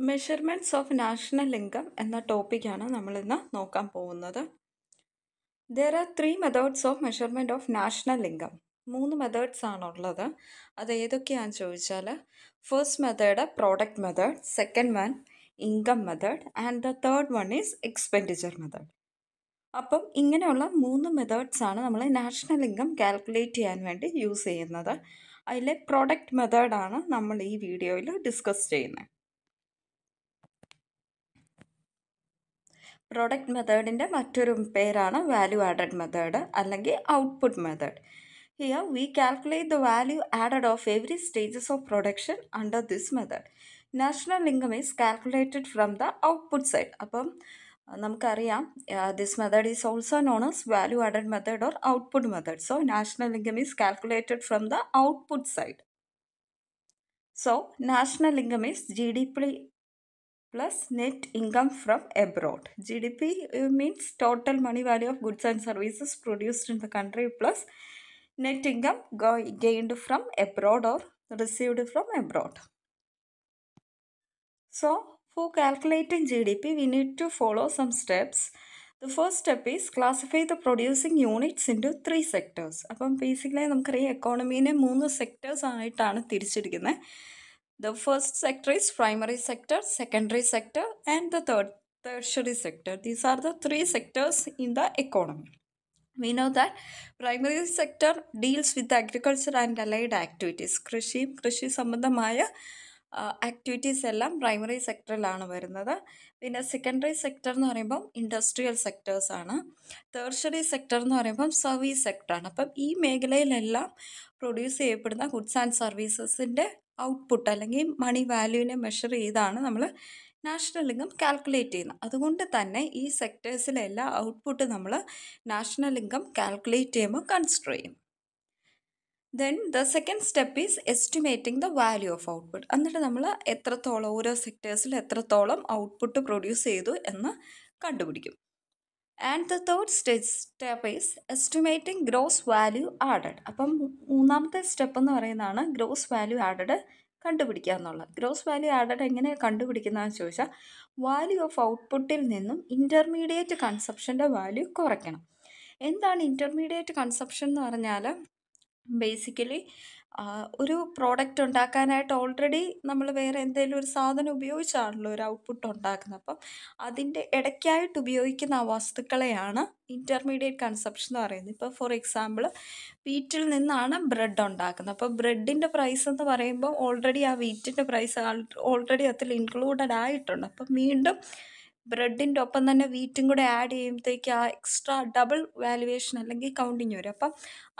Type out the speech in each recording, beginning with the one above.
Measurements of national income എന്ന ടോപ്പിക്കാണ് നമ്മളിന്ന് നോക്കാൻ പോകുന്നത്. There are 3 methods of measurement of national income. 3 methods ആണുള്ളത്. അത് ഏതൊക്കെയാണെന്ന് ചോദിച്ചാൽ, first method product method, second one income method and the third one is expenditure method. അപ്പം ഇങ്ങനെയുള്ള 3 മെത്തേഡ്സ് ആണ് നമ്മൾ നാഷണൽ ഇൻകം കാൽക്കുലേറ്റ് ചെയ്യാൻ വേണ്ടി യൂസ് ചെയ്യുന്നത്. അതിലെ പ്രോഡക്റ്റ് മെത്തേഡാണ് നമ്മൾ ഈ വീഡിയോയിൽ ഡിസ്കസ് ചെയ്യുന്നത്. പ്രോഡക്റ്റ് മെത്തേഡിൻ്റെ മറ്റൊരു പേരാണ് വാല്യൂ ആഡഡ് മെത്തേഡ് അല്ലെങ്കിൽ output method. Here we calculate the value added of every stages of production under this method. National income is calculated from the output side. അപ്പം നമുക്കറിയാം, this method is also known as value added method or output method. So national income is calculated from the output side. So national income is GDP plus net income from abroad. GDP means total money value of goods and services produced in the country plus net income gained from abroad or received from abroad. So for calculating GDP, we need to follow some steps. The first step is classify the producing units into 3 sectors. അപ്പം basically നമുക്കറിയാം, എക്കോണമീനെ 3 sectors ആയിട്ടാണ് തിരിച്ചിരിക്കുന്നത്. The first sector is primary sector, secondary sector and the tertiary sector. These are the 3 sectors in the economy. We know that primary sector deals with agriculture and allied activities. കൃഷി സംബന്ധമായ activities എല്ലാം primary സെക്ടറിലാണ് വരുന്നത്. പിന്നെ secondary sector എന്ന് പറയുമ്പം industrial സെക്ടേഴ്സാണ്. Tertiary sector എന്ന് പറയുമ്പം service സെക്ടറാണ്. അപ്പം ഈ മേഖലയിലെല്ലാം പ്രൊഡ്യൂസ് ചെയ്യപ്പെടുന്ന ഗുഡ്സ് ആൻഡ് സർവീസസിൻ്റെ ഔട്ട്പുട്ട് അല്ലെങ്കിൽ മണി വാല്യൂവിനെ മെഷർ ചെയ്താണ് നമ്മൾ നാഷണൽ ഇൻകം കാൽക്കുലേറ്റ് ചെയ്യുന്നത്. അതുകൊണ്ട് തന്നെ ഈ സെക്ടേഴ്സിലെല്ലാം ഔട്ട്പുട്ട് നമ്മൾ നാഷണൽ ഇൻകം കാൽക്കുലേറ്റ് ചെയ്യുമ്പോൾ കൺസിഡർ ചെയ്യും. Then the second step is estimating the value of output. എന്നിട്ട് നമ്മൾ എത്രത്തോളം ഓരോ സെക്ടേഴ്സിൽ എത്രത്തോളം ഔട്ട്പുട്ട് പ്രൊഡ്യൂസ് ചെയ്തു എന്ന് കണ്ടുപിടിക്കും. And the third step is estimating gross value added. അപ്പം മൂന്നാമത്തെ സ്റ്റെപ്പ് എന്ന് പറയുന്നതാണ് ഗ്രോസ് വാല്യൂ ആഡഡ് കണ്ടുപിടിക്കുക എന്നുള്ളത്. ഗ്രോസ് വാല്യൂ ആഡഡ് എങ്ങനെയാണ് കണ്ടുപിടിക്കുന്നതെന്ന് ചോദിച്ചാൽ, വാല്യൂ ഓഫ് ഔട്ട്പുട്ടിൽ നിന്നും ഇൻ്റർമീഡിയറ്റ് കൺസപ്ഷൻ്റെ വാല്യൂ കുറയ്ക്കണം. എന്താണ് ഇൻ്റർമീഡിയറ്റ് കൺസപ്ഷൻ എന്ന് പറഞ്ഞാൽ, ബേസിക്കലി ഒരു പ്രോഡക്റ്റ് ഉണ്ടാക്കാനായിട്ട് ഓൾറെഡി നമ്മൾ വേറെ എന്തെങ്കിലും ഒരു സാധനം ഉപയോഗിച്ചാണല്ലോ ഒരു ഔട്ട്പുട്ട് ഉണ്ടാക്കുന്നത്. അപ്പം അതിൻ്റെ ഇടയ്ക്കായിട്ട് ഉപയോഗിക്കുന്ന ആ വസ്തുക്കളെയാണ് ഇൻ്റർമീഡിയറ്റ് കൺസപ്ഷൻ എന്ന് പറയുന്നത്. ഇപ്പോൾ ഫോർ എക്സാമ്പിൾ, വീറ്റിൽ നിന്നാണ് ബ്രെഡ് ഉണ്ടാക്കുന്നത്. അപ്പോൾ ബ്രെഡിൻ്റെ പ്രൈസ് എന്ന് പറയുമ്പോൾ ഓൾറെഡി ആ വീറ്റിൻ്റെ പ്രൈസ് ഓൾറെഡി അതിൽ ഇൻക്ലൂഡഡ് ആയിട്ടുണ്ട്. അപ്പം വീണ്ടും ബ്രെഡിൻ്റെ ഒപ്പം തന്നെ വീറ്റും കൂടെ ആഡ് ചെയ്യുമ്പോഴത്തേക്ക് ആ എക്സ്ട്രാ ഡബിൾ വാല്യുവേഷൻ അല്ലെങ്കിൽ കൗണ്ടിങ് വരും. അപ്പം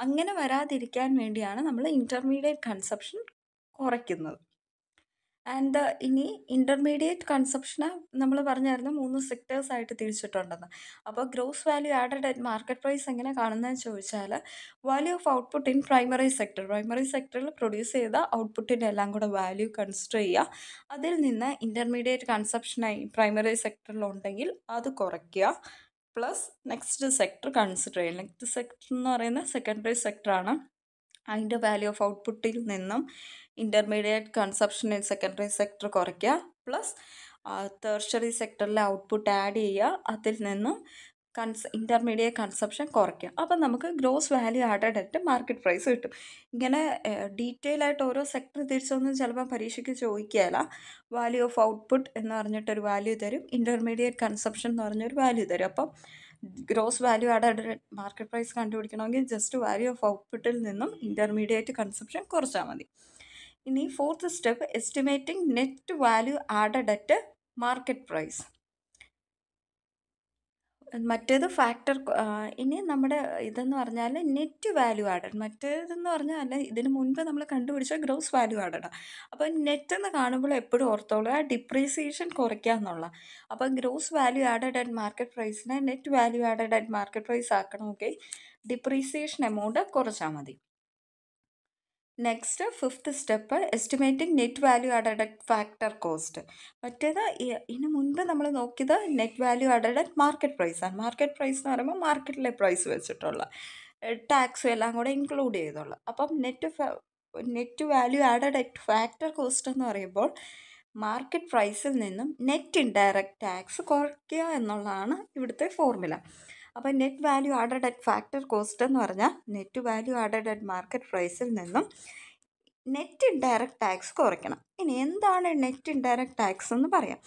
അങ്ങനെ വരാതിരിക്കാൻ വേണ്ടിയാണ് നമ്മൾ ഇൻ്റർമീഡിയറ്റ് കൺസപ്ഷൻ കുറയ്ക്കുന്നത്. ആൻഡ് ഇനി ഇൻ്റർമീഡിയറ്റ് കൺസപ്ഷന് നമ്മൾ പറഞ്ഞായിരുന്നു 3 സെക്ടേഴ്സായിട്ട് തിരിച്ചിട്ടുണ്ടെന്ന്. അപ്പോൾ gross value added at market price എങ്ങനെ കാണുന്നതെന്ന് ചോദിച്ചാൽ, value of output in primary സെക്ടറിൽ പ്രൊഡ്യൂസ് ചെയ്ത ഔട്ട്പുട്ടിൻ്റെ എല്ലാം കൂടെ വാല്യൂ കൺസിഡർ ചെയ്യുക. അതിൽ നിന്ന് ഇൻ്റർമീഡിയറ്റ് കൺസപ്ഷനായി പ്രൈമറി സെക്ടറിലുണ്ടെങ്കിൽ അത് കുറയ്ക്കുക. പ്ലസ് നെക്സ്റ്റ് സെക്ടർ കൺസിഡർ ചെയ്യുക. നെക്സ്റ്റ് സെക്ടർ എന്ന് പറയുന്നത് സെക്കൻഡറി സെക്ടറാണ്. അതിൻ്റെ വാല്യൂ ഓഫ് ഔട്ട്പുട്ടിൽ നിന്നും intermediate consumption in secondary sector കുറയ്ക്കുക. പ്ലസ് ടേർഷ്യറി സെക്ടറിലെ ഔട്ട്പുട്ട് ആഡ് ചെയ്യുക. അതിൽ നിന്നും ഇൻ്റർമീഡിയറ്റ് കൺസപ്ഷൻ കുറയ്ക്കുക. അപ്പം നമുക്ക് gross value added at market price കിട്ടും. ഇങ്ങനെ ഡീറ്റെയിൽ ആയിട്ട് ഓരോ സെക്ടർ തിരിച്ചൊന്നും ചിലപ്പോൾ പരീക്ഷയ്ക്ക് ചോദിക്കുകയില്ല. വാല്യൂ ഓഫ് ഔട്ട്പുട്ട് എന്ന് പറഞ്ഞിട്ടൊരു വാല്യൂ തരും, ഇൻ്റർമീഡിയറ്റ് കൺസപ്ഷൻ എന്ന് പറഞ്ഞൊരു വാല്യൂ തരും. അപ്പം gross value added market price കണ്ടുപിടിക്കണമെങ്കിൽ ജസ്റ്റ് വാല്യൂ ഓഫ് ഔട്ട്പുട്ടിൽ നിന്നും ഇൻ്റർമീഡിയറ്റ് കൺസപ്ഷൻ കുറച്ചാൽ മതി. ഇനി fourth step, estimating net value added at market price. മറ്റേത് ഫാക്ടർ. ഇനി നമ്മുടെ ഇതെന്ന് പറഞ്ഞാൽ നെറ്റ് വാല്യൂ ആഡഡ്. മറ്റേതെന്ന് പറഞ്ഞാൽ ഇതിന് മുൻപ് നമ്മൾ കണ്ടുപിടിച്ച ഗ്രോസ് വാല്യൂ ആഡഡ്. അപ്പം നെറ്റ് എന്ന് കാണുമ്പോൾ എപ്പോഴും ഓർത്തോളുക ഡിപ്രീസിയേഷൻ കുറയ്ക്കുക എന്നുള്ള. അപ്പം gross value added at market പ്രൈസിനെ net value added at market price ആക്കണമെങ്കിൽ ഡിപ്രീസിയേഷൻ എമൗണ്ട് കുറച്ചാൽ മതി. Next fifth step, estimating net value added at factor cost. മറ്റേത് ഇതിന് മുൻപ് നമ്മൾ നോക്കിയത് net value added at market പ്രൈസാണ്. മാർക്കറ്റ് പ്രൈസ് എന്ന് പറയുമ്പോൾ മാർക്കറ്റിലെ പ്രൈസ് വെച്ചിട്ടുള്ള ടാക്സും എല്ലാം കൂടെ ഇൻക്ലൂഡ് ചെയ്തുള്ള. അപ്പം net value added at factor cost എന്ന് പറയുമ്പോൾ മാർക്കറ്റ് പ്രൈസിൽ നിന്നും നെറ്റ് ഇൻഡയറക്റ്റ് ടാക്സ് കുറയ്ക്കുക എന്നുള്ളതാണ് ഇവിടുത്തെ ഫോർമുല. അപ്പോൾ net value added at factor cost എന്ന് പറഞ്ഞാൽ net value added at market പ്രൈസിൽ നിന്നും നെറ്റ് ഇൻഡയറക്റ്റ് ടാക്സ് കുറയ്ക്കണം. ഇനി എന്താണ് നെറ്റ് ഇൻഡയറക്റ്റ് ടാക്സ് എന്ന് പറയാം.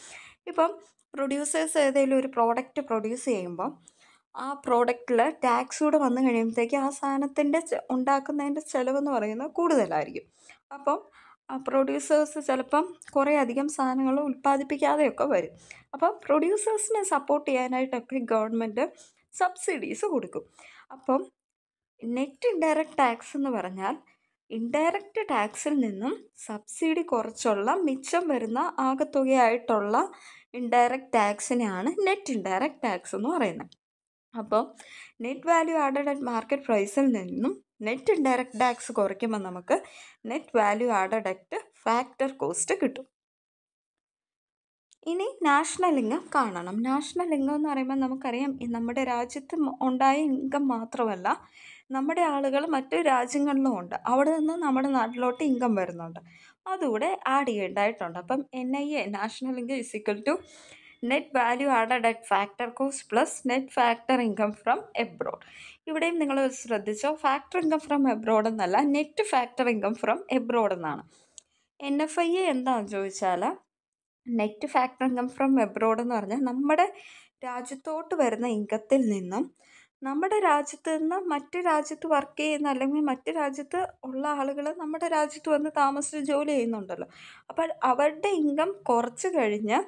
ഇപ്പം പ്രൊഡ്യൂസേഴ്സ് ഏതെങ്കിലും ഒരു പ്രോഡക്റ്റ് പ്രൊഡ്യൂസ് ചെയ്യുമ്പോൾ ആ പ്രോഡക്റ്റിൽ ടാക്സ് കൂടെ വന്നു കഴിയുമ്പോഴത്തേക്ക് ആ സാധനത്തിൻ്റെ ഉണ്ടാക്കുന്നതിൻ്റെ ചിലവെന്ന് പറയുന്നത് കൂടുതലായിരിക്കും. അപ്പം പ്രൊഡ്യൂസേഴ്സ് ചിലപ്പം കുറേ അധികം സാധനങ്ങൾ ഉൽപ്പാദിപ്പിക്കാതെയൊക്കെ വരും. അപ്പം പ്രൊഡ്യൂസേഴ്സിനെ സപ്പോർട്ട് ചെയ്യാനായിട്ടൊക്കെ ഗവൺമെൻറ് സബ്സിഡീസ് കൊടുക്കും. അപ്പം നെറ്റ് ഇൻഡയറക്റ്റ് ടാക്സ് എന്ന് പറഞ്ഞാൽ ഇൻഡയറക്റ്റ് ടാക്സിൽ നിന്നും സബ്സിഡി കുറച്ചുള്ള മിച്ചം വരുന്ന ആകെത്തുകയായിട്ടുള്ള ഇൻഡയറക്റ്റ് ടാക്സിനെയാണ് നെറ്റ് ഇൻഡയറക്റ്റ് ടാക്സ് എന്ന് പറയുന്നത്. അപ്പോൾ net value added at market പ്രൈസിൽ നിന്നും നെറ്റ് ഇൻഡയറക്റ്റ് ടാക്സ് കുറയ്ക്കുമ്പോൾ നമുക്ക് net value added at factor cost കിട്ടും. ഇനി നാഷണൽ ഇൻകം കാണണം. നാഷണൽ ഇൻകം എന്ന് പറയുമ്പോൾ നമുക്കറിയാം നമ്മുടെ രാജ്യത്ത് ഉണ്ടായ ഇൻകം മാത്രമല്ല, നമ്മുടെ ആളുകൾ മറ്റു രാജ്യങ്ങളിലും ഉണ്ട്. അവിടെ നിന്ന് നമ്മുടെ നാട്ടിലോട്ട് ഇൻകം വരുന്നുണ്ട്, അതുകൂടെ ആഡ് ചെയ്യേണ്ടതായിട്ടുണ്ട്. അപ്പം NIA national income is equal to net value added at factor cost plus net factor income from abroad. ഇവിടെയും നിങ്ങൾ ശ്രദ്ധിച്ചോ, ഫാക്ടർ ഇൻകം ഫ്രം എബ്രോഡ് എന്നല്ല, net factor income from abroad എന്നാണ്. NFIA എന്താണെന്ന് ചോദിച്ചാൽ net factor income from abroad എന്ന് പറഞ്ഞാൽ നമ്മുടെ രാജ്യത്തോട്ട് വരുന്ന ഇൻകത്തിൽ നിന്നും നമ്മുടെ രാജ്യത്ത് നിന്ന് മറ്റ് രാജ്യത്ത് വർക്ക് ചെയ്യുന്ന അല്ലെങ്കിൽ മറ്റ് രാജ്യത്ത് ഉള്ള ആളുകൾ നമ്മുടെ രാജ്യത്ത് വന്ന് താമസിച്ച് ജോലി ചെയ്യുന്നുണ്ടല്ലോ, അപ്പോൾ അവരുടെ ഇൻകം കുറച്ച് കഴിഞ്ഞ്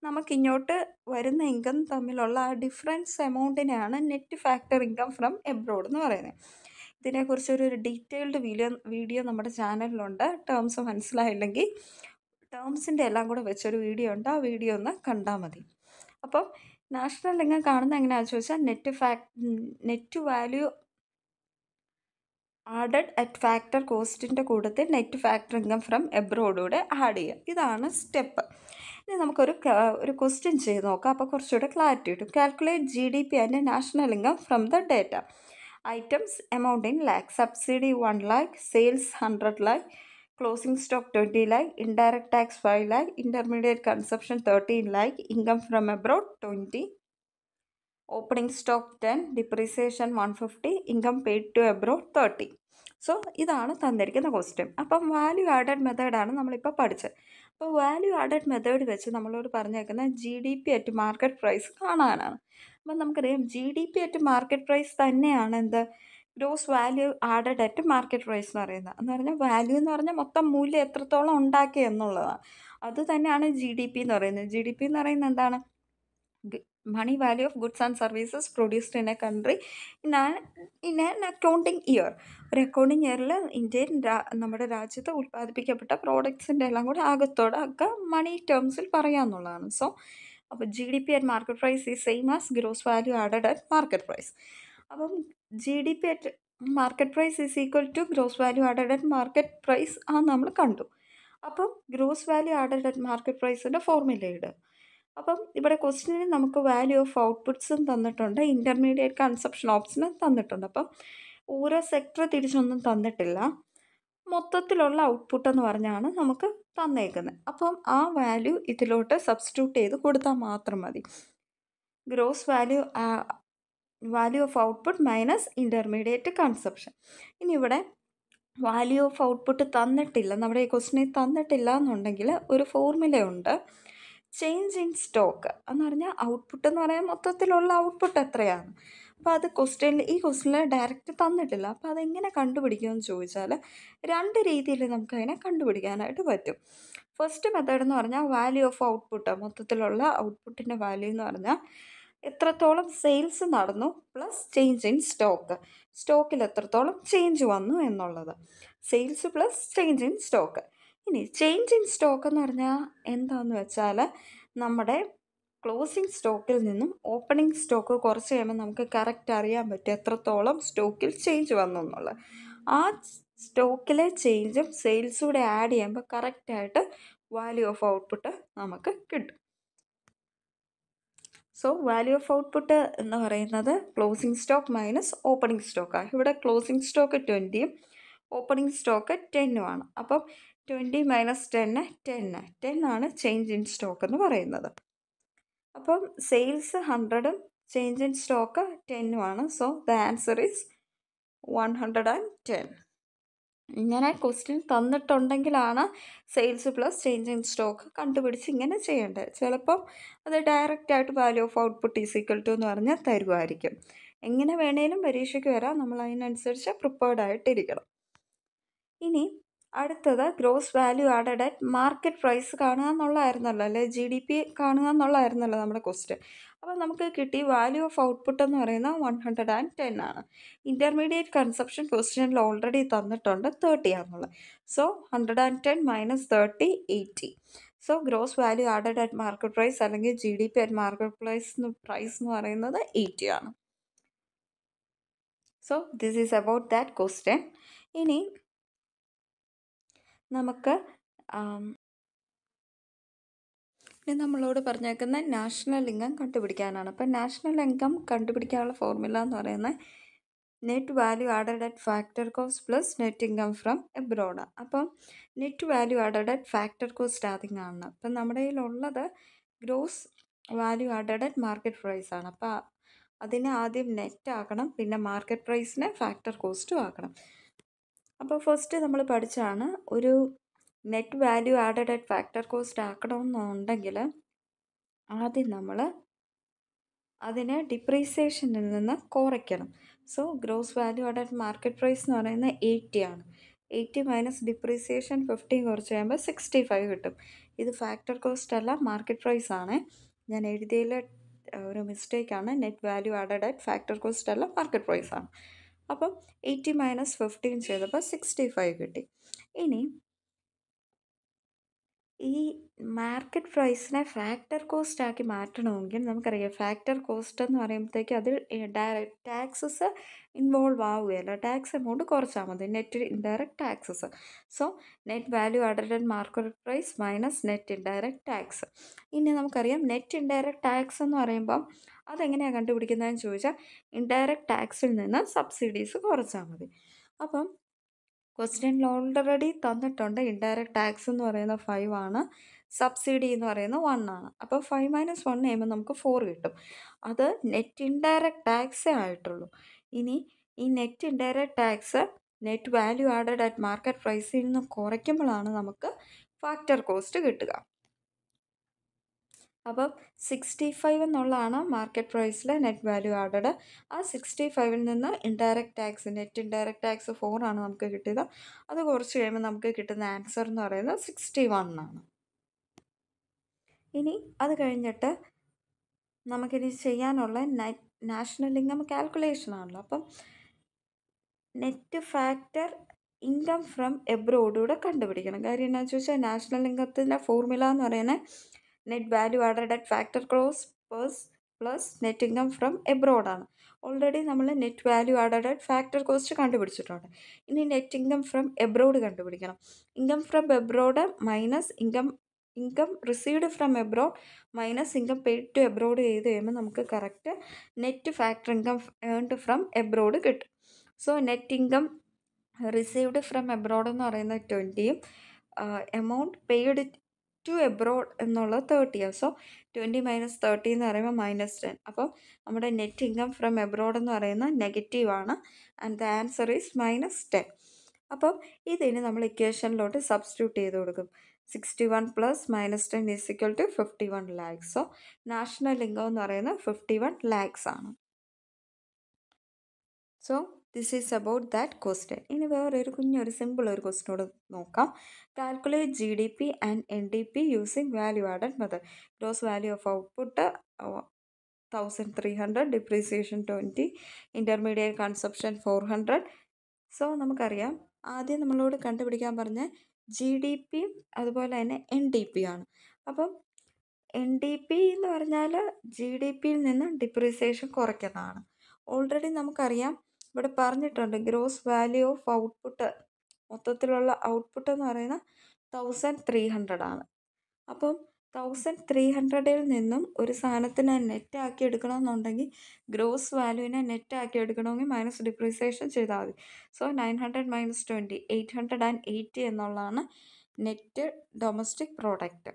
നമുക്കിങ്ങോട്ട് വരുന്ന ഇൻകം തമ്മിലുള്ള ആ ഡിഫറൻസ് എമൗണ്ടിനെയാണ് net factor income from abroad എന്ന് പറയുന്നത്. ഇതിനെക്കുറിച്ചൊരു ഡീറ്റെയിൽഡ് വീഡിയോ നമ്മുടെ ചാനലിലുണ്ട്. ടേംസ് മനസ്സിലായില്ലെങ്കിൽ ടേംസിൻ്റെ എല്ലാം കൂടെ വെച്ചൊരു വീഡിയോ ഉണ്ട്, ആ വീഡിയോ ഒന്ന് കണ്ടാൽ മതി. അപ്പം നാഷണൽ ഇൻകം കാണുന്നത് എങ്ങനെയാണെന്ന് ചോദിച്ചാൽ net value added at factor കോസ്റ്റിൻ്റെ കൂട്ടത്തിൽ നെറ്റ് ഫാക്ടർ ഇൻകം ഫ്രം എബ്രോഡൂടെ ആഡ് ചെയ്യുക. ഇതാണ് സ്റ്റെപ്പ്. ഇനി നമുക്കൊരു ക്വസ്റ്റ്യൻ ചെയ്ത് നോക്കാം, അപ്പോൾ കുറച്ചുകൂടെ ക്ലാരിറ്റി കിട്ടും. Calculate GDP and national income from the data. Items amount in lakh, subsidy 1 lakh, sales 100 lakh, closing stock 20 lakh, indirect tax 5 lakh, intermediate consumption 13 lakh, income from abroad 20, opening stock 10, depreciation 150, income paid to abroad 30. So ഇതാണ് തന്നിരിക്കുന്ന question. അപ്പം value added മെത്തേഡാണ് നമ്മളിപ്പോൾ പഠിച്ചത്. അപ്പോൾ value added method വെച്ച് നമ്മളോട് പറഞ്ഞേക്കുന്ന GDP അറ്റ് മാർക്കറ്റ് പ്രൈസ് കാണാനാണ്. അപ്പം നമുക്കറിയാം GDP അറ്റ് മാർക്കറ്റ് പ്രൈസ് തന്നെയാണ് എന്ത് gross value added at market price എന്ന് പറയുന്നത്. എന്ന് പറഞ്ഞാൽ വാല്യൂ എന്ന് പറഞ്ഞാൽ മൊത്തം മൂല്യം എത്രത്തോളം ഉണ്ടാക്കി എന്നുള്ളതാണ്. അത് തന്നെയാണ് GDP എന്ന് പറയുന്നത്. GDP എന്ന് പറയുന്നത് എന്താണ്? Money value of goods and services produced in a country in an accounting year. ഒരു അക്കൗണ്ടിങ് ഇയറിൽ നമ്മുടെ രാജ്യത്ത് ഉൽപ്പാദിപ്പിക്കപ്പെട്ട പ്രോഡക്ട്സിൻ്റെ എല്ലാം കൂടെ ആകത്തോടെ ഒക്കെ മണി ടേംസിൽ പറയാമെന്നുള്ളതാണ്. സോ അപ്പോൾ GDP at market price is same as gross value added at market price. അപ്പം GDP at market price is equal to gross value added at market price ആ നമ്മൾ കണ്ടു. അപ്പം gross value added at market പ്രൈസിൻ്റെ formula ഇടുക. അപ്പം ഇവിടെ ക്വസ്റ്റ്യനിൽ നമുക്ക് വാല്യൂ ഓഫ് ഔട്ട്പുട്ട്സും തന്നിട്ടുണ്ട്, ഇൻ്റർമീഡിയറ്റ് കൺസപ്ഷൻ ഓപ്ഷനും തന്നിട്ടുണ്ട്. അപ്പം ഓരോ സെക്ടർ തിരിച്ചൊന്നും തന്നിട്ടില്ല, മൊത്തത്തിലുള്ള ഔട്ട്പുട്ട് എന്ന് പറഞ്ഞാണ് നമുക്ക് തന്നേക്കുന്നത്. അപ്പം ആ വാല്യൂ ഇതിലോട്ട് സബ്സ്റ്റിറ്റ്യൂട്ട് ചെയ്ത് കൊടുത്താൽ മാത്രം മതി. Gross value of output minus intermediate consumption. ഇനി ഇവിടെ വാല്യൂ ഓഫ് ഔട്ട്പുട്ട് തന്നിട്ടില്ല, നമ്മുടെ ഈ ക്വസ്റ്റ്യനിൽ തന്നിട്ടില്ല എന്നുണ്ടെങ്കിൽ ഒരു ഫോർമുലയുണ്ട്, ചേഞ്ച് ഇൻ സ്റ്റോക്ക് എന്ന് പറഞ്ഞാൽ ഔട്ട്പുട്ട് എന്ന് പറയാൻ മൊത്തത്തിലുള്ള ഔട്ട്പുട്ട് എത്രയാണ്. അപ്പോൾ അത് ഈ ക്വസ്റ്റ്യനിൽ ഡയറക്റ്റ് തന്നിട്ടില്ല. അപ്പോൾ അതെങ്ങനെ കണ്ടുപിടിക്കുമെന്ന് ചോദിച്ചാൽ രണ്ട് രീതിയിൽ നമുക്കതിനെ കണ്ടുപിടിക്കാനായിട്ട് പറ്റും. ഫസ്റ്റ് മെത്തേഡ് എന്ന് പറഞ്ഞാൽ വാല്യൂ ഓഫ് ഔട്ട്പുട്ട്, മൊത്തത്തിലുള്ള ഔട്ട്പുട്ടിൻ്റെ വാല്യൂ എന്ന് പറഞ്ഞാൽ എത്രത്തോളം സെയിൽസ് നടന്നു പ്ലസ് ചേഞ്ച് ഇൻ സ്റ്റോക്കിൽ എത്രത്തോളം ചേഞ്ച് വന്നു എന്നുള്ളത്. Sales plus change in stock. ഇനി ചേഞ്ച് ഇൻ സ്റ്റോക്ക് എന്ന് പറഞ്ഞാൽ എന്താണെന്ന് വെച്ചാൽ നമ്മുടെ ക്ലോസിംഗ് സ്റ്റോക്കിൽ നിന്നും ഓപ്പണിംഗ് സ്റ്റോക്ക് കുറച്ച് കഴിയുമ്പോൾ നമുക്ക് കറക്റ്റ് അറിയാൻ പറ്റും എത്രത്തോളം സ്റ്റോക്കിൽ ചേഞ്ച് വന്നു എന്നുള്ളത്. ആ സ്റ്റോക്കിലെ ചേഞ്ചും സെയിൽസും കൂടെ ആഡ് ചെയ്യുമ്പോൾ കറക്റ്റായിട്ട് വാല്യൂ ഓഫ് ഔട്ട്പുട്ട് നമുക്ക് കിട്ടും. സോ വാല്യൂ ഓഫ് ഔട്ട്പുട്ട് എന്ന് പറയുന്നത് ക്ലോസിംഗ് സ്റ്റോക്ക് മൈനസ് ഓപ്പണിംഗ് സ്റ്റോക്കാണ്. ഇവിടെ ക്ലോസിംഗ് സ്റ്റോക്ക് 20യും ഓപ്പണിംഗ് സ്റ്റോക്ക് 10ഉമാണ്. അപ്പം 20 മൈനസ് 10 ആണ് ചേഞ്ച് ഇൻ സ്റ്റോക്ക് എന്ന് പറയുന്നത്. അപ്പം സെയിൽസ് 100ഉം ചേഞ്ച് ഇൻ സ്റ്റോക്ക് 10ഉം ആണ്. So the answer is 110. ഇങ്ങനെ ക്വസ്റ്റ്യൻ തന്നിട്ടുണ്ടെങ്കിലാണ് sales plus change in stock കണ്ടുപിടിച്ച് ഇങ്ങനെ ചെയ്യേണ്ടത്. ചിലപ്പം അത് ഡയറക്റ്റായിട്ട് value of output is equal to എന്ന് പറഞ്ഞാൽ തരുമായിരിക്കും. എങ്ങനെ വേണേലും പരീക്ഷയ്ക്ക് വരാം. നമ്മൾ അതിനനുസരിച്ച് പ്രിപ്പേർഡ് ആയിട്ടിരിക്കണം. ഇനി അടുത്തത് gross value added at market price കാണുക എന്നുള്ളതായിരുന്നല്ലോ, അല്ലെ GDP കാണുക എന്നുള്ളതായിരുന്നല്ലോ നമ്മുടെ ക്വസ്റ്റ്യൻ. അപ്പോൾ നമുക്ക് കിട്ടി വാല്യൂ ഓഫ് ഔട്ട്പുട്ട് എന്ന് പറയുന്നത് 110 ആണ്. ഇൻ്റർമീഡിയറ്റ് കൺസപ്ഷൻ ക്വസ്റ്റ്യനിൽ ഓൾറെഡി തന്നിട്ടുണ്ട് 30 ആണെന്നുള്ളത്. So 110 minus 30 80. So gross value added at market price അല്ലെങ്കിൽ GDP അറ്റ് മാർക്കറ്റ് പ്രൈസ് എന്ന് പറയുന്നത് 80 ആണ്. So this is about that question. ഇനി നമുക്ക് നമ്മളോട് പറഞ്ഞേക്കുന്ന നാഷണൽ ഇൻകം കണ്ടുപിടിക്കാനാണ്. അപ്പം നാഷണൽ ഇൻകം കണ്ടുപിടിക്കാനുള്ള ഫോർമുല എന്ന് പറയുന്നത് net value added at factor cost plus net income from abroad. അപ്പം net value added at factor cost ആദ്യം കാണണം. അപ്പം നമ്മുടെ കയ്യിലുള്ളത് gross value added at market price ആണ്. അപ്പോൾ അതിനെ ആദ്യം നെറ്റ് ആക്കണം, പിന്നെ മാർക്കറ്റ് പ്രൈസിനെ ഫാക്ടർ കോസ്റ്റും ആക്കണം. അപ്പോൾ ഫസ്റ്റ് നമ്മൾ പഠിച്ചാണ് ഒരു net value added at factor cost ആക്കണമെന്നുണ്ടെങ്കിൽ ആദ്യം നമ്മൾ അതിനെ ഡിപ്രീസിയേഷനിൽ നിന്ന് കുറയ്ക്കണം. So gross value added market price എന്ന് പറയുന്നത് 80 ആണ്. 80 മൈനസ് ഡിപ്രീസിയേഷൻ 15 കുറച്ച് കഴിയുമ്പോൾ 65 കിട്ടും. ഇത് ഫാക്ടർ കോസ്റ്റ് അല്ല, മാർക്കറ്റ് പ്രൈസ് ആണ്. ഞാൻ എഴുതിയതിൽ ഒരു മിസ്റ്റേക്കാണ്. Net value added at factor cost അല്ല, മാർക്കറ്റ് പ്രൈസ് ആണ്. അപ്പം 80 മൈനസ് 15 ചെയ്തപ്പോൾ 65 കിട്ടി. ഇനി ഈ മാർക്കറ്റ് പ്രൈസിനെ ഫാക്ടർ കോസ്റ്റ് ആക്കി മാറ്റണമെങ്കിൽ നമുക്കറിയാം ഫാക്ടർ കോസ്റ്റ് എന്ന് പറയുമ്പോഴത്തേക്ക് അതിൽ ഡയറക്റ്റ് ടാക്സസ് ഇൻവോൾവ് ആവുകയല്ല. ടാക്സ് എമൗണ്ട് കുറച്ചാൽ മതി, net indirect taxes. So net value added at market price minus net indirect tax. ഇനി നമുക്കറിയാം നെറ്റ് ഇൻഡയറക്റ്റ് ടാക്സ് എന്ന് പറയുമ്പം അതെങ്ങനെയാണ് കണ്ടുപിടിക്കുന്നതെന്ന് ചോദിച്ചാൽ ഇൻഡയറക്റ്റ് ടാക്സിൽ നിന്ന് സബ്സിഡീസ് കുറച്ചാൽ മതി. അപ്പം ക്വസ്റ്റ്യനിൽ ഓൾറെഡി തന്നിട്ടുണ്ട് ഇൻഡയറക്റ്റ് ടാക്സ് എന്ന് പറയുന്നത് 5 ആണ്, സബ്സിഡി എന്ന് പറയുന്നത് 1 ആണ്. അപ്പോൾ 5 മൈനസ് 1 ചെയ്യുമ്പോൾ നമുക്ക് 4 കിട്ടും. അത് നെറ്റ് ഇൻഡയറക്റ്റ് ടാക്സേ ആയിട്ടുള്ളൂ. ഇനി ഈ net indirect tax net value added at market പ്രൈസിൽ നിന്ന് കുറയ്ക്കുമ്പോഴാണ് നമുക്ക് ഫാക്ടർ കോസ്റ്റ് കിട്ടുക. അപ്പം 65 എന്നുള്ളതാണ് മാർക്കറ്റ് പ്രൈസിലെ നെറ്റ് വാല്യൂ ആഡഡ്. ആ 65ൽ നിന്ന് indirect tax net indirect tax 4 ആണ് നമുക്ക് കിട്ടിയത്. അത് കുറച്ച് കഴിയുമ്പോൾ നമുക്ക് കിട്ടുന്ന ആൻസർ എന്ന് പറയുന്നത് 61 ആണ്. ഇനി അത് കഴിഞ്ഞിട്ട് നമുക്കിനി ചെയ്യാനുള്ള നാഷണൽ ഇൻകം കാൽക്കുലേഷൻ ആണല്ലോ. അപ്പം നെറ്റ് ഫാക്ടർ ഇൻകം ഫ്രം എബ്രോഡൂടെ കണ്ടുപിടിക്കണം. കാര്യം എന്താണെന്ന് ചോദിച്ചാൽ നാഷണൽ ഇൻകത്തിൻ്റെ ഫോർമുല എന്ന് പറയുന്നത് net value added at factor cost plus net income from എബ്രോഡാണ്. ഓൾറെഡി നമ്മൾ net value added at factor cost കണ്ടുപിടിച്ചിട്ടുണ്ട്. ഇനി നെറ്റ് ഇൻകം ഫ്രം എബ്രോഡ് കണ്ടുപിടിക്കണം. Income from abroad minus income received from abroad minus income paid to abroad ചെയ്ത് കഴിയുമ്പോൾ നമുക്ക് correct net factor income earned from abroad കിട്ടും. So net income received from abroad എന്ന് പറയുന്നത് 20യും amount paid to abroad എന്നുള്ളത് 30. So 20 minus 30 എന്ന് പറയുമ്പോൾ -10. അപ്പോൾ നമ്മുടെ നെറ്റ് ഇൻകം ഫ്രം എബ്രോഡ് എന്ന് പറയുന്നത് നെഗറ്റീവാണ്. And the answer is -10. അപ്പം ഇതിന് നമ്മൾ ഇക്വേഷനിലോട്ട് സബ്സ്റ്റിറ്റ്യൂട്ട് ചെയ്ത് കൊടുക്കും. 61 plus -10 is equal to 51 lakhs. സോ നാഷണൽ ഇൻകം എന്ന് പറയുന്നത് 51 lakhs ആണ്. So this is about that question. ഇനി വേറൊരു കുഞ്ഞൊരു സിമ്പിൾ ഒരു ക്വസ്റ്റ്യനോട് നോക്കാം. Calculate GDP and NDP using value added method. Gross value of output 1300, depreciation 20, intermediate consumption 400. So നമുക്കറിയാം ആദ്യം നമ്മളോട് കണ്ടുപിടിക്കാൻ പറഞ്ഞ GDP അതുപോലെ തന്നെ NDP ആണ്. അപ്പം NDP എന്ന് പറഞ്ഞാൽ GDPയിൽ നിന്ന് ഡിപ്രീസിയേഷൻ കുറയ്ക്കുന്നതാണ്. ഓൾറെഡി നമുക്കറിയാം ഇവിടെ പറഞ്ഞിട്ടുണ്ട് ഗ്രോസ് വാല്യൂ ഓഫ് ഔട്ട്പുട്ട് മൊത്തത്തിലുള്ള ഔട്ട്പുട്ട് എന്ന് പറയുന്നത് 1300 ആണ്. അപ്പം 1300ൽ നിന്നും ഒരു സാധനത്തിനെ നെറ്റ് ആക്കി എടുക്കണമെന്നുണ്ടെങ്കിൽ ഗ്രോസ് വാല്യൂവിനെ നെറ്റ് ആക്കി എടുക്കണമെങ്കിൽ മൈനസ് ഡിപ്രീസിയേഷൻ ചെയ്താൽ മതി. സോ 900 മൈനസ് 20 880 എന്നുള്ളതാണ് നെറ്റ് ഡൊമസ്റ്റിക് പ്രോഡക്റ്റ്.